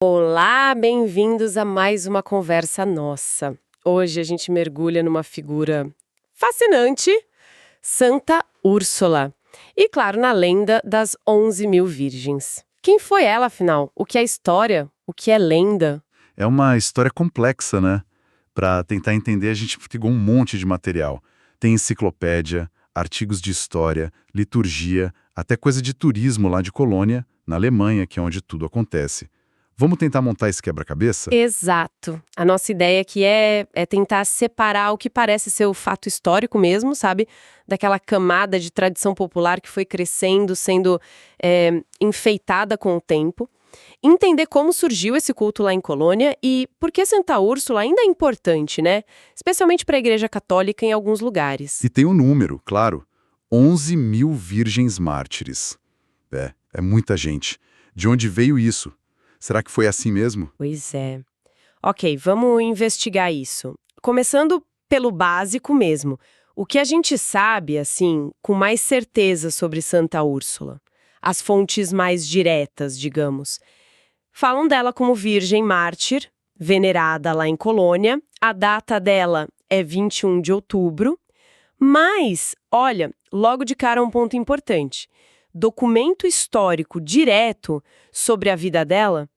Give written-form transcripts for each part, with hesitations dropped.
Olá, bem-vindos a mais uma conversa nossa. Hoje a gente mergulha numa figura fascinante, Santa Úrsula. E, claro, na lenda das 11.000 virgens. Quem foi ela, afinal? O que é história? O que é lenda? É uma história complexa, né? Para tentar entender, a gente pegou um monte de material. Tem enciclopédia, artigos de história, liturgia, até coisa de turismo lá de Colônia, na Alemanha, que é onde tudo acontece. Vamos tentar montar esse quebra-cabeça? Exato. A nossa ideia aqui é tentar separar o que parece ser o fato histórico mesmo, sabe? Daquela camada de tradição popular que foi crescendo, sendo enfeitada com o tempo. Entender como surgiu esse culto lá em Colônia e por que Santa Úrsula ainda é importante, né? Especialmente para a Igreja Católica em alguns lugares. E tem um número, claro. 11.000 virgens mártires. É muita gente. De onde veio isso? Será que foi assim mesmo? Pois é. Ok, vamos investigar isso. Começando pelo básico mesmo. O que a gente sabe, assim, com mais certeza sobre Santa Úrsula? As fontes mais diretas, digamos. Falam dela como virgem mártir, venerada lá em Colônia. A data dela é 21 de outubro. Mas, olha, logo de cara um ponto importante. Documento histórico direto sobre a vida dela,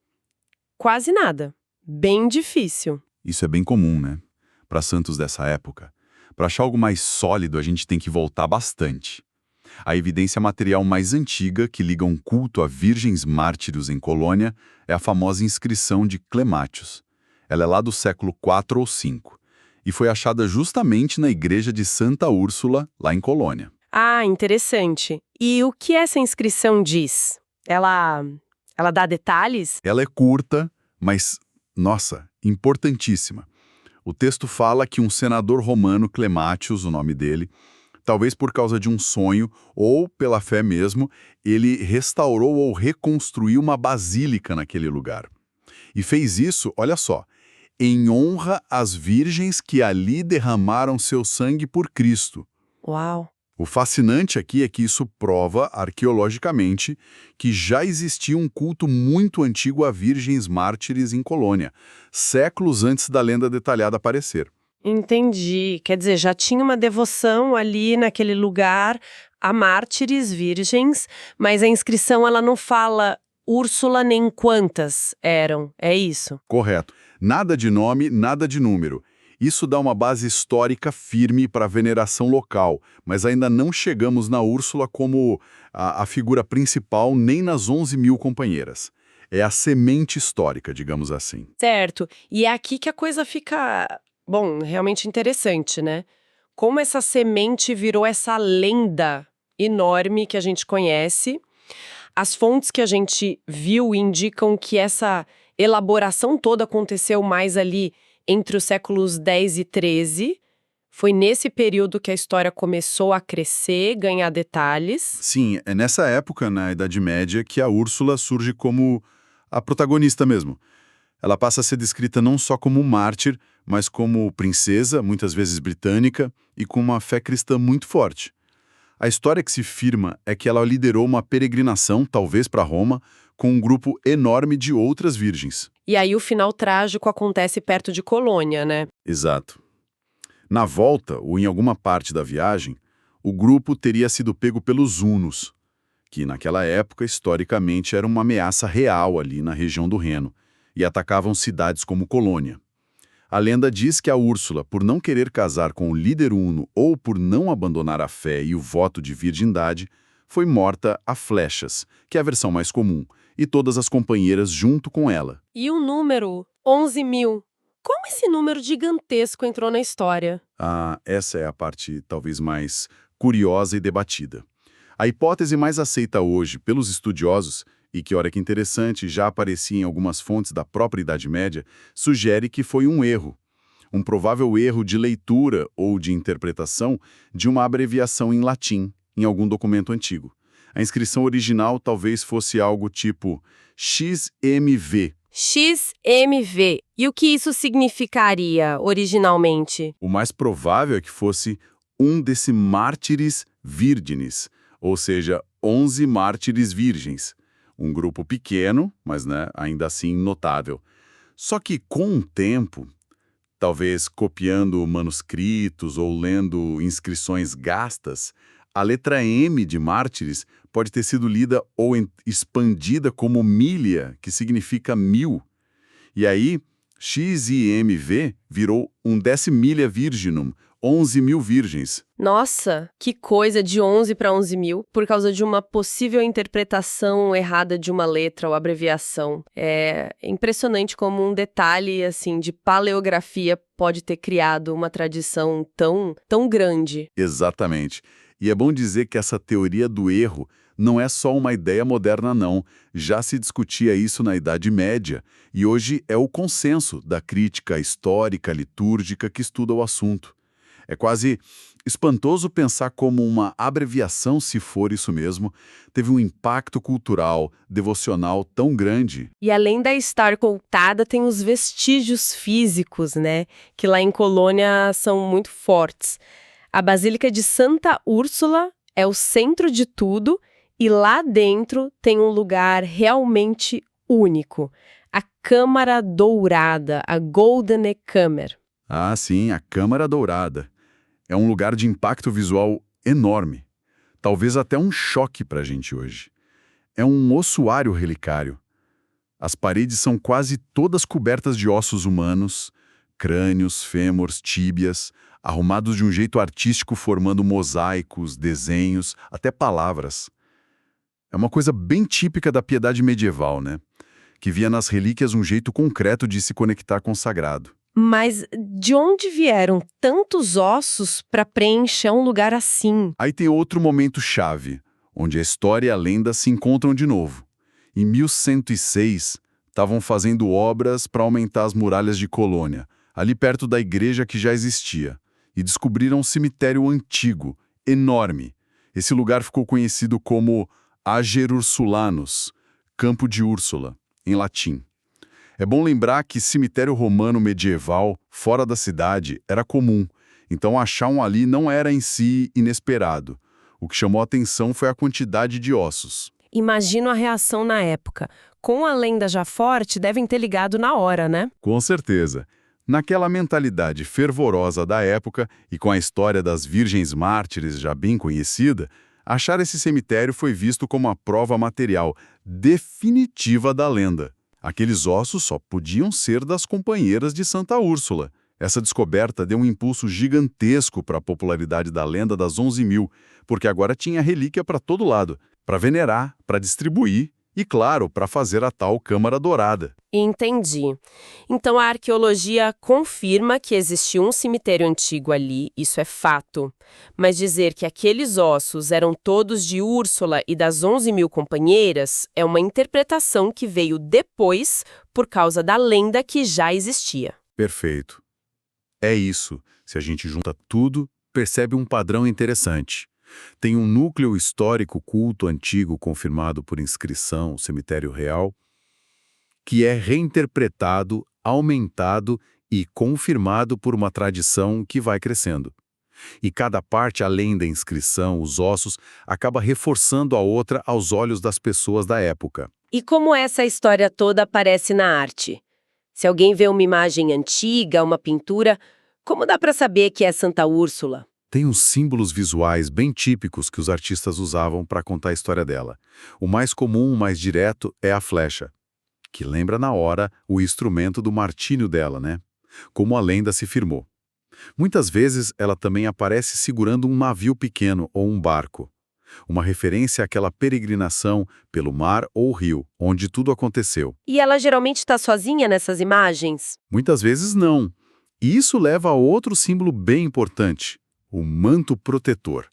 quase nada. Bem difícil. Isso é bem comum, né? Para santos dessa época. Para achar algo mais sólido, a gente tem que voltar bastante. A evidência material mais antiga que liga um culto a virgens mártires em Colônia é a famosa inscrição de Clemátios. Ela é lá do século IV ou V e foi achada justamente na igreja de Santa Úrsula, lá em Colônia. Ah, interessante. E o que essa inscrição diz? Ela dá detalhes? Ela é curta, mas, nossa, importantíssima. O texto fala que um senador romano, Clemátios, o nome dele, talvez por causa de um sonho ou pela fé mesmo, ele restaurou ou reconstruiu uma basílica naquele lugar. E fez isso, olha só, em honra às virgens que ali derramaram seu sangue por Cristo. Uau! O fascinante aqui é que isso prova, arqueologicamente, que já existia um culto muito antigo a virgens mártires em Colônia, séculos antes da lenda detalhada aparecer. Entendi. Quer dizer, já tinha uma devoção ali naquele lugar a mártires virgens, mas a inscrição ela não fala Úrsula nem quantas eram. É isso? Correto. Nada de nome, nada de número. Isso dá uma base histórica firme para a veneração local, mas ainda não chegamos na Úrsula como a figura principal nem nas 11.000 companheiras. É a semente histórica, digamos assim. Certo. E é aqui que a coisa fica, bom, realmente interessante, né? Como essa semente virou essa lenda enorme que a gente conhece. As fontes que a gente viu indicam que essa elaboração toda aconteceu mais ali entre os séculos X e XIII. Foi nesse período que a história começou a crescer, ganhar detalhes. Sim, é nessa época, na Idade Média, que a Úrsula surge como a protagonista mesmo. Ela passa a ser descrita não só como mártir, mas como princesa, muitas vezes britânica, e com uma fé cristã muito forte. A história que se firma é que ela liderou uma peregrinação, talvez para Roma, com um grupo enorme de outras virgens. E aí o final trágico acontece perto de Colônia, né? Exato. Na volta, ou em alguma parte da viagem, o grupo teria sido pego pelos hunos, que naquela época, historicamente, era uma ameaça real ali na região do Reno, e atacavam cidades como Colônia. A lenda diz que a Úrsula, por não querer casar com o líder huno ou por não abandonar a fé e o voto de virgindade, foi morta a flechas, que é a versão mais comum, e todas as companheiras junto com ela. E o número 11.000? Como esse número gigantesco entrou na história? Essa é a parte talvez mais curiosa e debatida. A hipótese mais aceita hoje pelos estudiosos, e que, olha que interessante, já aparecia em algumas fontes da própria Idade Média, sugere que foi um erro. Um provável erro de leitura ou de interpretação de uma abreviação em latim, em algum documento antigo. A inscrição original talvez fosse algo tipo XMV. XMV. E o que isso significaria originalmente? O mais provável é que fosse um desse mártires virgines, ou seja, 11 mártires virgens. Um grupo pequeno, mas ainda assim notável. Só que com o tempo, talvez copiando manuscritos ou lendo inscrições gastas, a letra M de mártires pode ter sido lida ou expandida como milha, que significa 1000. E aí, XIMV virou um decimilia virginum, 11.000 virgens. Nossa, que coisa de 11 para 11.000 por causa de uma possível interpretação errada de uma letra ou abreviação. É impressionante como um detalhe assim de paleografia pode ter criado uma tradição tão grande. Exatamente. E é bom dizer que essa teoria do erro não é só uma ideia moderna, não. Já se discutia isso na Idade Média, e hoje é o consenso da crítica histórica, litúrgica que estuda o assunto. É quase espantoso pensar como uma abreviação, se for isso mesmo, teve um impacto cultural, devocional tão grande. E além da estar coltada, tem os vestígios físicos, né? Que lá em Colônia são muito fortes. A Basílica de Santa Úrsula é o centro de tudo e lá dentro tem um lugar realmente único. A Câmara Dourada, a Goldene Kammer. Ah, sim, a Câmara Dourada. É um lugar de impacto visual enorme. Talvez até um choque para a gente hoje. É um ossuário relicário. As paredes são quase todas cobertas de ossos humanos, crânios, fêmurs, tíbias, arrumados de um jeito artístico formando mosaicos, desenhos, até palavras. É uma coisa bem típica da piedade medieval, né? Que via nas relíquias um jeito concreto de se conectar com o sagrado. Mas de onde vieram tantos ossos para preencher um lugar assim? Aí tem outro momento chave, onde a história e a lenda se encontram de novo. Em 1106, estavam fazendo obras para aumentar as muralhas de Colônia, ali perto da igreja que já existia, e descobriram um cemitério antigo, enorme. Esse lugar ficou conhecido como Ager Ursulanus, Campo de Úrsula, em latim. É bom lembrar que cemitério romano medieval, fora da cidade, era comum, então achar um ali não era em si inesperado. O que chamou a atenção foi a quantidade de ossos. Imagino a reação na época. Com a lenda já forte, devem ter ligado na hora, né? Com certeza. Naquela mentalidade fervorosa da época e com a história das virgens mártires já bem conhecida, achar esse cemitério foi visto como a prova material definitiva da lenda. Aqueles ossos só podiam ser das companheiras de Santa Úrsula. Essa descoberta deu um impulso gigantesco para a popularidade da lenda das 11.000, porque agora tinha relíquia para todo lado, para venerar, para distribuir e, claro, para fazer a tal Câmara Dourada. Entendi. Então a arqueologia confirma que existiu um cemitério antigo ali, isso é fato. Mas dizer que aqueles ossos eram todos de Úrsula e das 11.000 companheiras é uma interpretação que veio depois por causa da lenda que já existia. Perfeito. É isso. Se a gente junta tudo, percebe um padrão interessante. Tem um núcleo histórico culto antigo confirmado por inscrição, cemitério real, que é reinterpretado, aumentado e confirmado por uma tradição que vai crescendo. E cada parte, além da inscrição, os ossos, acaba reforçando a outra aos olhos das pessoas da época. E como essa história toda aparece na arte? Se alguém vê uma imagem antiga, uma pintura, como dá para saber que é Santa Úrsula? Tem uns símbolos visuais bem típicos que os artistas usavam para contar a história dela. O mais comum, o mais direto, é a flecha, que lembra na hora o instrumento do martírio dela, né? Como a lenda se firmou. Muitas vezes ela também aparece segurando um navio pequeno ou um barco. Uma referência àquela peregrinação pelo mar ou rio, onde tudo aconteceu. E ela geralmente está sozinha nessas imagens? Muitas vezes não. E isso leva a outro símbolo bem importante, o manto protetor.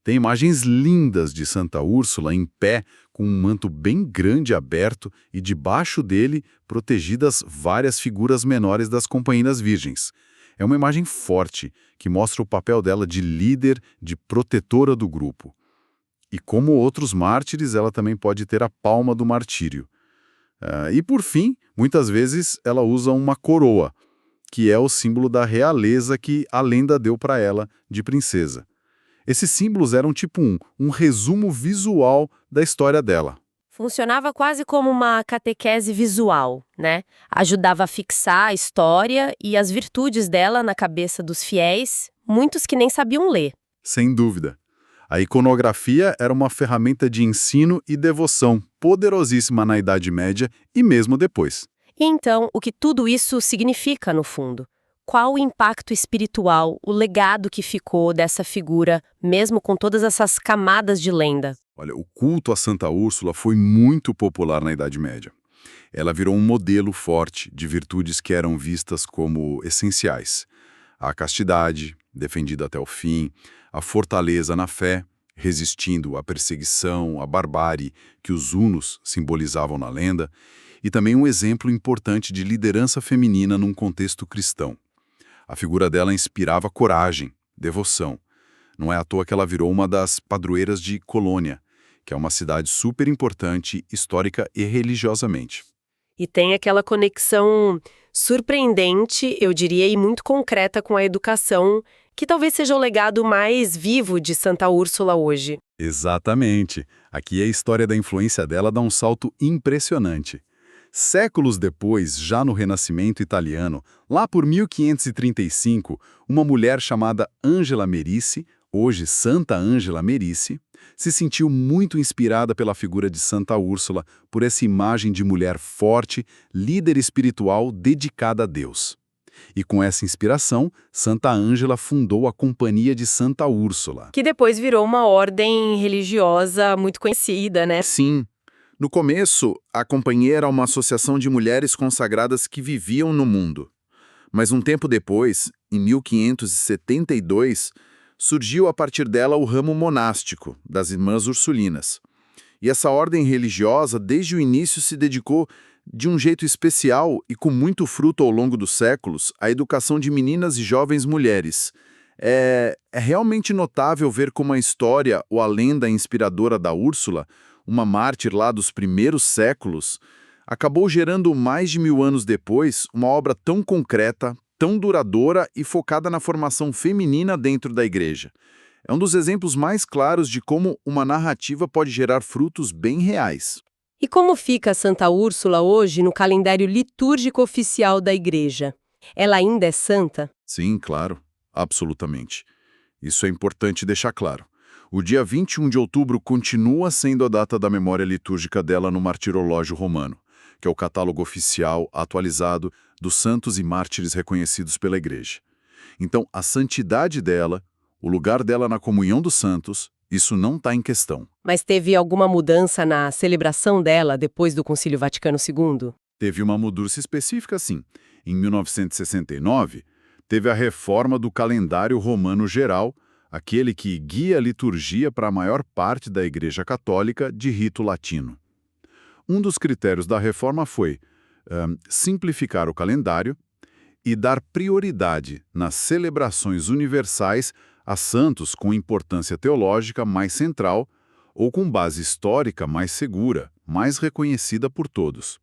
Tem imagens lindas de Santa Úrsula em pé, com um manto bem grande aberto e debaixo dele protegidas várias figuras menores das companheiras virgens. É uma imagem forte, que mostra o papel dela de líder, de protetora do grupo. E como outros mártires, ela também pode ter a palma do martírio. E por fim, muitas vezes ela usa uma coroa, que é o símbolo da realeza que a lenda deu para ela de princesa. Esses símbolos eram tipo um resumo visual da história dela. Funcionava quase como uma catequese visual, né? Ajudava a fixar a história e as virtudes dela na cabeça dos fiéis, muitos que nem sabiam ler. Sem dúvida. A iconografia era uma ferramenta de ensino e devoção poderosíssima na Idade Média e mesmo depois. E então, o que tudo isso significa, no fundo? Qual o impacto espiritual, o legado que ficou dessa figura, mesmo com todas essas camadas de lenda? Olha, o culto a Santa Úrsula foi muito popular na Idade Média. Ela virou um modelo forte de virtudes que eram vistas como essenciais. A castidade, defendida até o fim, a fortaleza na fé, resistindo à perseguição, à barbárie que os hunos simbolizavam na lenda, e também um exemplo importante de liderança feminina num contexto cristão. A figura dela inspirava coragem, devoção. Não é à toa que ela virou uma das padroeiras de Colônia, que é uma cidade super importante, histórica e religiosamente. E tem aquela conexão surpreendente, eu diria, e muito concreta com a educação, que talvez seja o legado mais vivo de Santa Úrsula hoje. Exatamente. Aqui a história da influência dela dá um salto impressionante. Séculos depois, já no Renascimento italiano, lá por 1535, uma mulher chamada Angela Merici, hoje Santa Angela Merici, se sentiu muito inspirada pela figura de Santa Úrsula, por essa imagem de mulher forte, líder espiritual dedicada a Deus. E com essa inspiração, Santa Ângela fundou a Companhia de Santa Úrsula. Que depois virou uma ordem religiosa muito conhecida, né? Sim. No começo, a companhia era uma associação de mulheres consagradas que viviam no mundo. Mas um tempo depois, em 1572, surgiu a partir dela o ramo monástico, das Irmãs Ursulinas. E essa ordem religiosa, desde o início, se dedicou de um jeito especial e com muito fruto ao longo dos séculos à educação de meninas e jovens mulheres. É realmente notável ver como a história ou a lenda inspiradora da Úrsula, uma mártir lá dos primeiros séculos, acabou gerando mais de 1000 anos depois uma obra tão concreta, tão duradoura e focada na formação feminina dentro da igreja. É um dos exemplos mais claros de como uma narrativa pode gerar frutos bem reais. E como fica Santa Úrsula hoje no calendário litúrgico oficial da igreja? Ela ainda é santa? Sim, claro, absolutamente. Isso é importante deixar claro. O dia 21 de outubro continua sendo a data da memória litúrgica dela no Martirológio Romano, que é o catálogo oficial atualizado dos santos e mártires reconhecidos pela Igreja. Então, a santidade dela, o lugar dela na comunhão dos santos, isso não está em questão. Mas teve alguma mudança na celebração dela depois do Concílio Vaticano II? Teve uma mudança específica, sim. Em 1969, teve a reforma do calendário romano geral, aquele que guia a liturgia para a maior parte da Igreja Católica de rito latino. Um dos critérios da reforma foi simplificar o calendário e dar prioridade nas celebrações universais a santos com importância teológica mais central ou com base histórica mais segura, mais reconhecida por todos.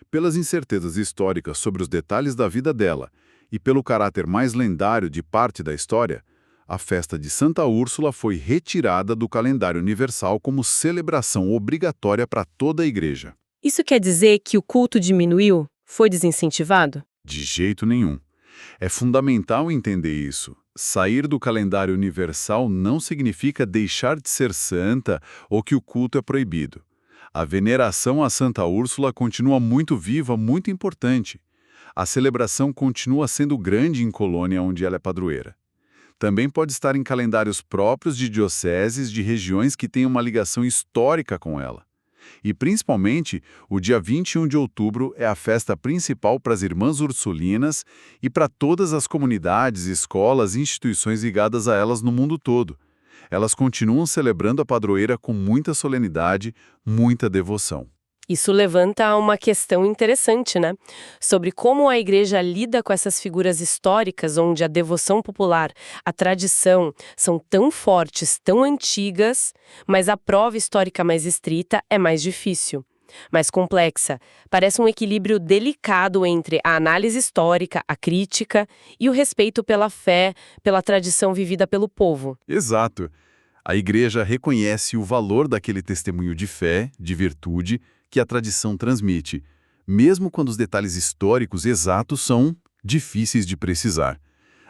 Pelas incertezas históricas sobre os detalhes da vida dela e pelo caráter mais lendário de parte da história, a festa de Santa Úrsula foi retirada do calendário universal como celebração obrigatória para toda a Igreja. Isso quer dizer que o culto diminuiu? Foi desincentivado? De jeito nenhum. É fundamental entender isso. Sair do calendário universal não significa deixar de ser santa ou que o culto é proibido. A veneração a Santa Úrsula continua muito viva, muito importante. A celebração continua sendo grande em Colônia, onde ela é padroeira. Também pode estar em calendários próprios de dioceses de regiões que têm uma ligação histórica com ela. E, principalmente, o dia 21 de outubro é a festa principal para as Irmãs Ursulinas e para todas as comunidades, escolas e instituições ligadas a elas no mundo todo. Elas continuam celebrando a padroeira com muita solenidade, muita devoção. Isso levanta uma questão interessante, né? Sobre como a igreja lida com essas figuras históricas onde a devoção popular, a tradição são tão fortes, tão antigas, mas a prova histórica mais estrita é mais difícil, mais complexa. Parece um equilíbrio delicado entre a análise histórica, a crítica e o respeito pela fé, pela tradição vivida pelo povo. Exato. A Igreja reconhece o valor daquele testemunho de fé, de virtude, que a tradição transmite, mesmo quando os detalhes históricos exatos são difíceis de precisar.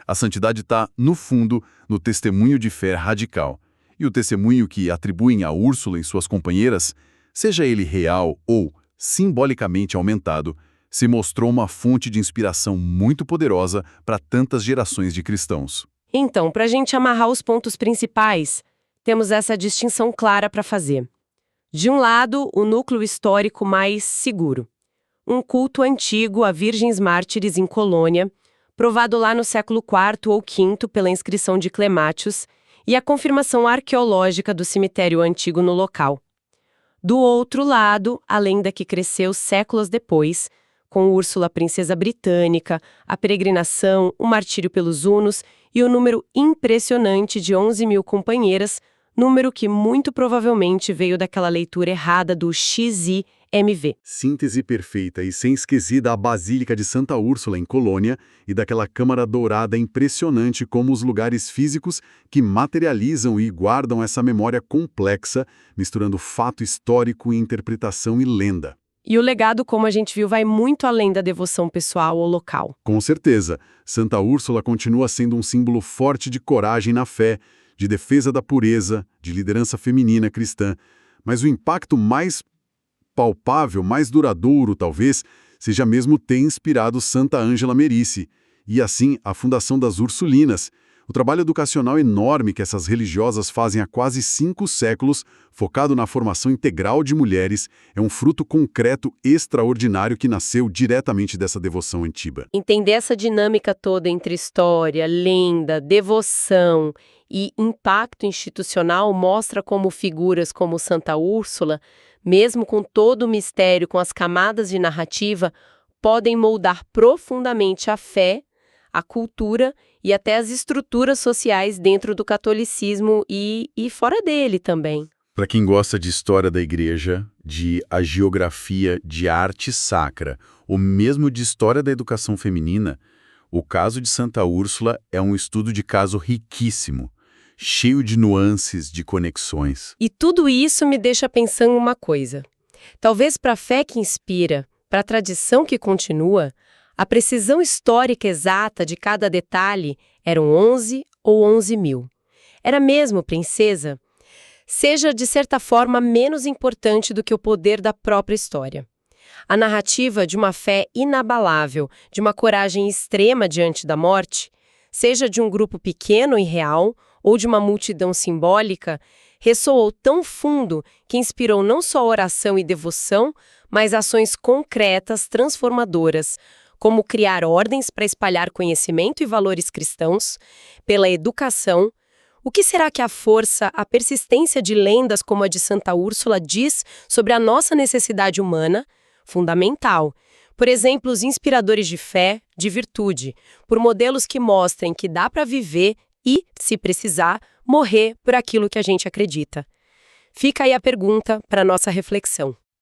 A santidade está, no fundo, no testemunho de fé radical. E o testemunho que atribuem a Úrsula e suas companheiras, seja ele real ou simbolicamente aumentado, se mostrou uma fonte de inspiração muito poderosa para tantas gerações de cristãos. Então, para a gente amarrar os pontos principais, temos essa distinção clara para fazer. De um lado, o núcleo histórico mais seguro. Um culto antigo a virgens mártires em Colônia, provado lá no século IV ou V pela inscrição de Clemátios e a confirmação arqueológica do cemitério antigo no local. Do outro lado, a lenda que cresceu séculos depois, com Úrsula, princesa britânica, a peregrinação, o martírio pelos hunos e o número impressionante de 11.000 companheiras, número que muito provavelmente veio daquela leitura errada do XIMV. Síntese perfeita e sem esquecer da Basílica de Santa Úrsula em Colônia e daquela Câmara Dourada impressionante como os lugares físicos que materializam e guardam essa memória complexa, misturando fato histórico, interpretação e lenda. E o legado, como a gente viu, vai muito além da devoção pessoal ou local. Com certeza, Santa Úrsula continua sendo um símbolo forte de coragem na fé, de defesa da pureza, de liderança feminina cristã, mas o impacto mais palpável, mais duradouro, talvez, seja mesmo ter inspirado Santa Ângela Merici, e assim a fundação das Ursulinas, o trabalho educacional enorme que essas religiosas fazem há quase 5 séculos, focado na formação integral de mulheres, é um fruto concreto extraordinário que nasceu diretamente dessa devoção antiga. Entender essa dinâmica toda entre história, lenda, devoção e impacto institucional mostra como figuras como Santa Úrsula, mesmo com todo o mistério, com as camadas de narrativa, podem moldar profundamente a fé, a cultura e até as estruturas sociais dentro do catolicismo e fora dele também. Para quem gosta de história da igreja, de hagiografia, de arte sacra, ou mesmo de história da educação feminina, o caso de Santa Úrsula é um estudo de caso riquíssimo, cheio de nuances, de conexões. E tudo isso me deixa pensando uma coisa. Talvez para a fé que inspira, para a tradição que continua, a precisão histórica exata de cada detalhe eram 11 ou 11.000. Era mesmo, princesa? Seja, de certa forma, menos importante do que o poder da própria história. A narrativa de uma fé inabalável, de uma coragem extrema diante da morte, seja de um grupo pequeno e real ou de uma multidão simbólica, ressoou tão fundo que inspirou não só oração e devoção, mas ações concretas, transformadoras, como criar ordens para espalhar conhecimento e valores cristãos, pela educação. O que será que a força, a persistência de lendas como a de Santa Úrsula diz sobre a nossa necessidade humana? Fundamental. Por exemplos inspiradores de fé, de virtude, por modelos que mostrem que dá para viver e, se precisar, morrer por aquilo que a gente acredita. Fica aí a pergunta para nossa reflexão.